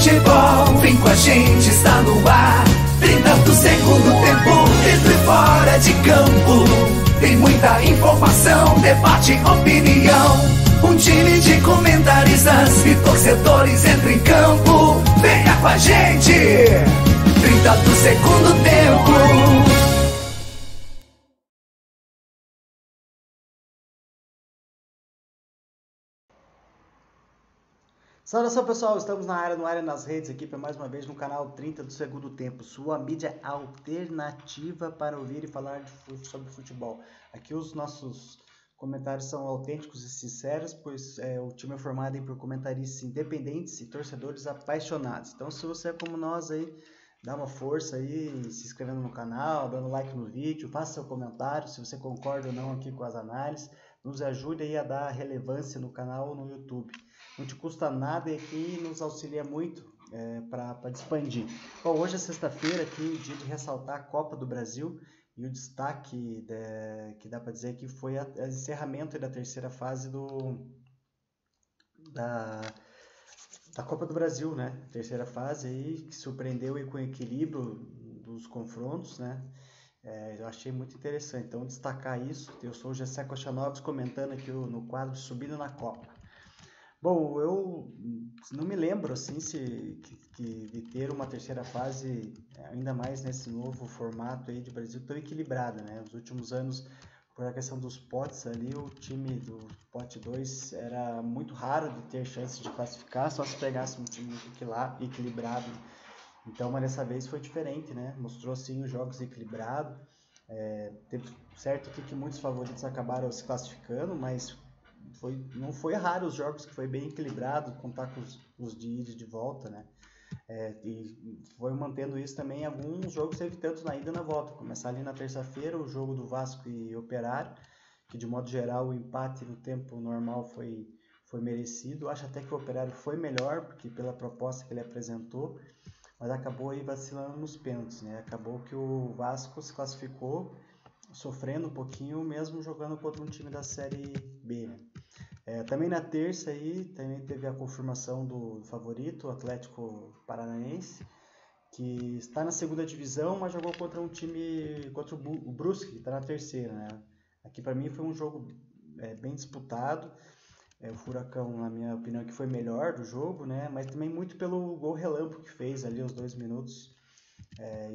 futebol, vem com a gente, está no ar. 30 do segundo tempo, dentro e fora de campo. Tem muita informação, debate, opinião. Um time de comentaristas e torcedores entra em campo. Venha com a gente, 30 do segundo tempo. Saudação pessoal, estamos na área nas redes aqui para mais uma vez no canal 30 do segundo tempo, sua mídia alternativa para ouvir e falar sobre futebol. Aqui os nossos comentários são autênticos e sinceros, pois o time é formado por comentaristas independentes e torcedores apaixonados. Então se você é como nós aí, dá uma força aí, se inscrevendo no canal, dando like no vídeo, faça seu comentário, se você concorda ou não aqui com as análises, nos ajude aí a dar relevância no canal ou no YouTube. Não te custa nada e aqui nos auxilia muito para expandir. Bom, hoje é sexta-feira aqui, dia de ressaltar a Copa do Brasil e o destaque que dá para dizer que foi o encerramento da terceira fase da Copa do Brasil, né? Terceira fase aí que surpreendeu aí com o equilíbrio dos confrontos, né? Eu achei muito interessante, então destacar isso. Eu sou o Gessé Kochanovski comentando aqui no quadro Subindo na Copa. Bom, eu não me lembro assim de ter uma terceira fase, ainda mais nesse novo formato aí de Brasil tão equilibrada, né? Nos últimos anos, por a questão dos potes ali, o time do pote 2 era muito raro de ter chance de classificar, só se pegasse um time muito equilibrado. Então, mas dessa vez foi diferente, né? Mostrou sim os jogos equilibrados. Teve certo aqui que muitos favoritos acabaram se classificando, mas não foi raro os jogos que foi bem equilibrado, contar com os de ida e de volta, né? E foi mantendo isso também. Alguns jogos teve tanto na ida e na volta. Começar ali na terça-feira o jogo do Vasco e Operário, que de modo geral o empate no tempo normal foi merecido. Acho até que o Operário foi melhor, porque pela proposta que ele apresentou, mas acabou aí vacilando nos pênaltis, né? Acabou que o Vasco se classificou sofrendo um pouquinho, mesmo jogando contra um time da Série B, né? Também na terça aí, também teve a confirmação do favorito, o Atlético Paranaense, que está na segunda divisão, mas jogou contra um time, contra o Brusque, que está na terceira, né? Aqui para mim foi um jogo bem disputado. O Furacão, na minha opinião, que foi melhor do jogo, né? Mas também muito pelo gol relâmpago que fez ali aos 2 minutos.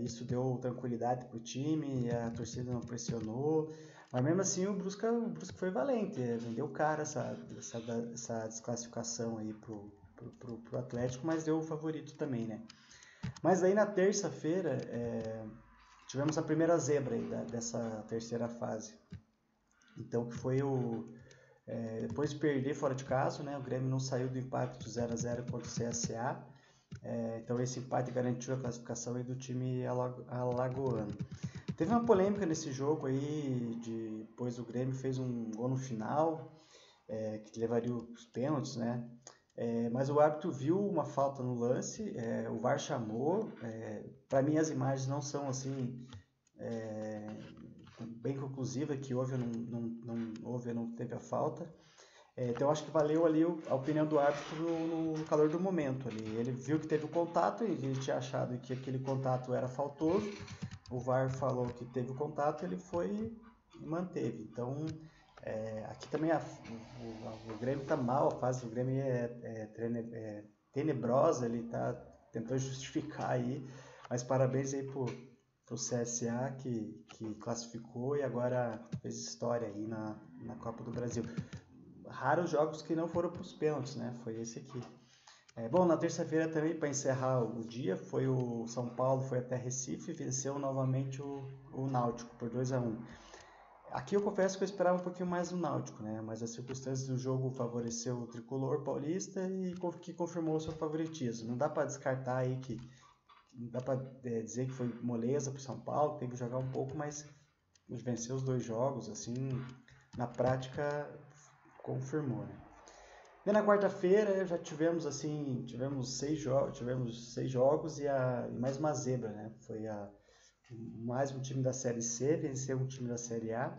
Isso deu tranquilidade para o time, a torcida não pressionou. Mas mesmo assim o Brusque foi valente, vendeu caro essa desclassificação aí pro Atlético, mas deu o favorito também, né? Mas aí na terça-feira tivemos a primeira zebra aí dessa terceira fase. Então que foi depois de perder fora de casa, né? O Grêmio não saiu do empate do 0-0 contra o CSA. Então esse empate garantiu a classificação aí do time alagoano. Teve uma polêmica nesse jogo aí, depois o Grêmio fez um gol no final, que levaria os pênaltis, né? Mas o árbitro viu uma falta no lance, o VAR chamou. Para mim as imagens não são assim bem conclusivas, que houve ou não houve ou não teve a falta. Então acho que valeu ali a opinião do árbitro no calor do momento ali. Ele viu que teve o contato e ele tinha achado que aquele contato era faltoso. O VAR falou que teve o contato, ele foi e manteve. Então aqui também o Grêmio está mal, a fase do Grêmio é tenebrosa, ele está tentando justificar aí, mas parabéns aí pro CSA que classificou e agora fez história aí na Copa do Brasil. Raros jogos que não foram para os pênaltis, né? Foi esse aqui. Bom, na terça-feira também, para encerrar o dia, foi o São Paulo, foi até Recife e venceu novamente o Náutico por 2-1. Aqui eu confesso que eu esperava um pouquinho mais do Náutico, né? Mas as circunstâncias do jogo favoreceu o tricolor paulista e que confirmou o seu favoritismo. Não dá para descartar aí não dá para dizer que foi moleza para o São Paulo, teve que jogar um pouco, mas venceu os 2 jogos, assim, na prática confirmou, né? E na quarta-feira já tivemos 6 jogos e mais uma zebra, né? Foi mais um time da Série C, venceu um time da Série A,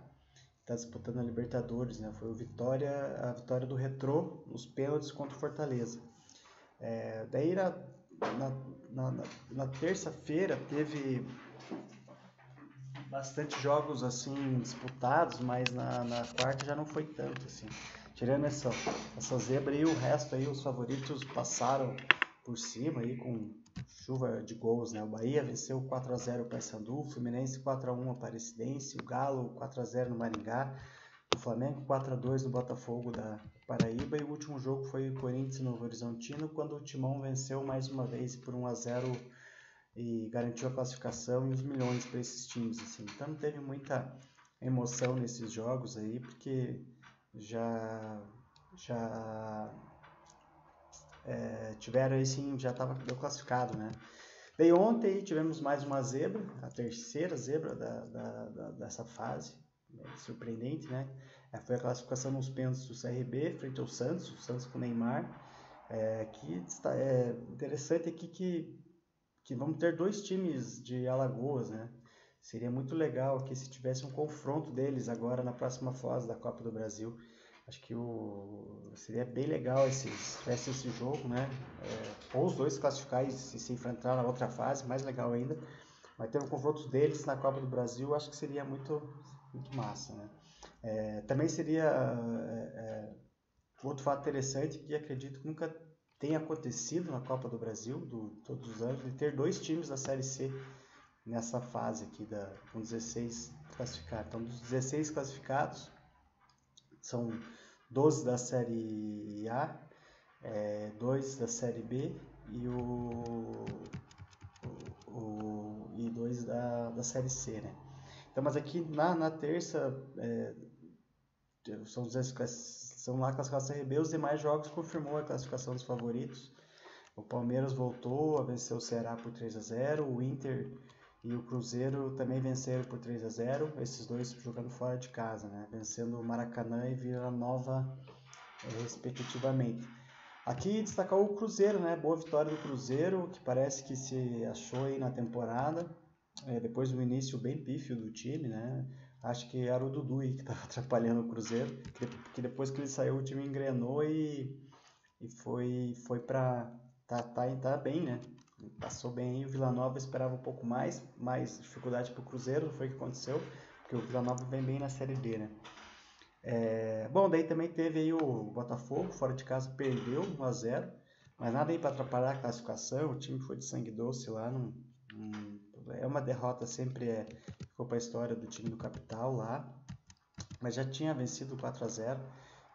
está disputando a Libertadores, né? Foi a vitória do Retrô nos pênaltis contra o Fortaleza. Daí na terça-feira teve bastante jogos assim disputados, mas na quarta já não foi tanto assim. Tirando essa zebra aí, o resto aí, os favoritos passaram por cima aí com chuva de gols, né? O Bahia venceu 4-0 o Paysandu, o Fluminense 4-1 o Aparecidense, o Galo 4-0 no Maringá, o Flamengo 4-2 no Botafogo da Paraíba, e o último jogo foi o Corinthians e Novo Horizontino, quando o Timão venceu mais uma vez por 1-0 e garantiu a classificação e os milhões para esses times, assim. Então não teve muita emoção nesses jogos aí, porque já tiveram aí sim, já deu classificado, né? Daí ontem tivemos mais uma zebra, a terceira zebra dessa fase, surpreendente, né? Foi a classificação nos pênaltis do CRB frente ao Santos, o Santos com o Neymar. Que está interessante aqui que vamos ter dois times de Alagoas, né? Seria muito legal que se tivesse um confronto deles agora na próxima fase da Copa do Brasil. Acho que seria bem legal se tivesse esse jogo, né? Ou os dois classificar e se enfrentar na outra fase, mais legal ainda. Mas ter um confronto deles na Copa do Brasil, acho que seria muito, muito massa, né? Também seria outro fato interessante que acredito que nunca tenha acontecido na Copa do Brasil, todos os anos, de ter dois times da Série C nessa fase aqui com 16 classificados. Então, dos 16 classificados, são 12 da Série A, 2 da Série B e 2 da Série C, né? Então, mas aqui na terça, são lá a classificação da Série B, os demais jogos confirmou a classificação dos favoritos. O Palmeiras voltou a vencer o Ceará por 3-0, o Inter e o Cruzeiro também venceram por 3-0, esses dois jogando fora de casa, né? Vencendo o Maracanã e Vila Nova, respectivamente. Aqui destacar o Cruzeiro, né? Boa vitória do Cruzeiro, que parece que se achou aí na temporada, depois do início bem pífio do time, né? Acho que era o Dudu aí que estava atrapalhando o Cruzeiro, que depois que ele saiu o time engrenou e foi para tá bem, né? Passou bem aí. O Vila Nova esperava um pouco mais dificuldade para o Cruzeiro, não foi o que aconteceu, porque o Vila Nova vem bem na Série D, né? Bom, daí também teve aí o Botafogo, fora de casa perdeu 1-0, mas nada aí para atrapalhar a classificação, o time foi de sangue doce lá, é uma derrota sempre, ficou para a história do time do Capital lá, mas já tinha vencido 4-0,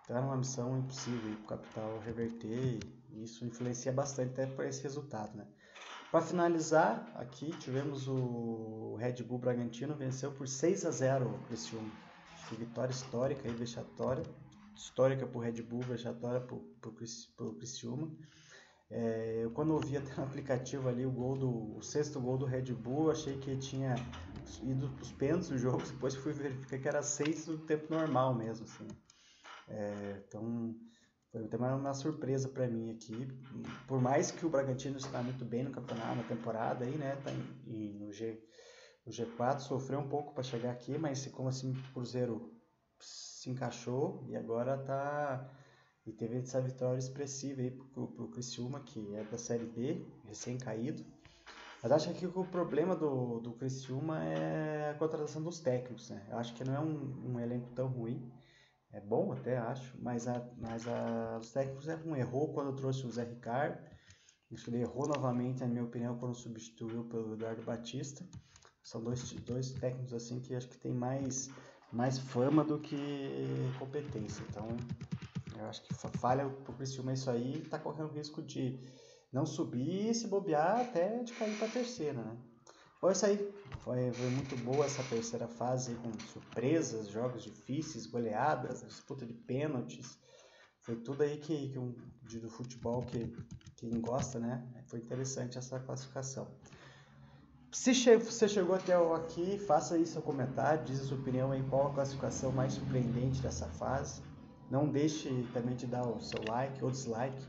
então era uma missão impossível para o Capital reverter, e isso influencia bastante até para esse resultado, né? Para finalizar, aqui tivemos o Red Bull Bragantino, venceu por 6-0 o Criciúma. Vitória histórica e vexatória. Histórica para o Red Bull, vexatória para o Criciúma. Eu quando ouvi até no aplicativo ali o sexto gol do Red Bull, achei que tinha ido para os pênaltis do jogo, depois fui verificar que era 6 do tempo normal mesmo, assim. Então foi até uma surpresa para mim aqui, por mais que o Bragantino está muito bem no campeonato, na temporada aí, né, tá no G4, sofreu um pouco para chegar aqui, mas como assim o Cruzeiro se encaixou e agora e teve essa vitória expressiva aí pro Criciúma, que é da Série B, recém-caído. Mas acho que o problema do Criciúma é a contratação dos técnicos, né? Eu acho que não é um elenco tão ruim, é bom até, acho, mas os técnicos errou quando trouxe o Zé Ricardo, acho que ele errou novamente, na minha opinião, quando substituiu pelo Eduardo Batista. São dois técnicos assim que acho que tem mais fama do que competência, então eu acho que falha pro Criciúma isso aí, tá correndo risco de não subir e se bobear até de cair para a terceira, né? Bom, isso aí, foi muito boa essa terceira fase, com surpresas, jogos difíceis, goleadas, disputa de pênaltis, foi tudo aí do futebol que quem gosta, né? Foi interessante essa classificação. Se você chegou até aqui, faça aí seu comentário, diz a sua opinião em qual a classificação mais surpreendente dessa fase. Não deixe também de dar o seu like ou dislike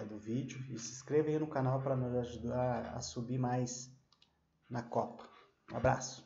do vídeo e se inscreva aí no canal para nos ajudar a subir mais na Copa. Um abraço!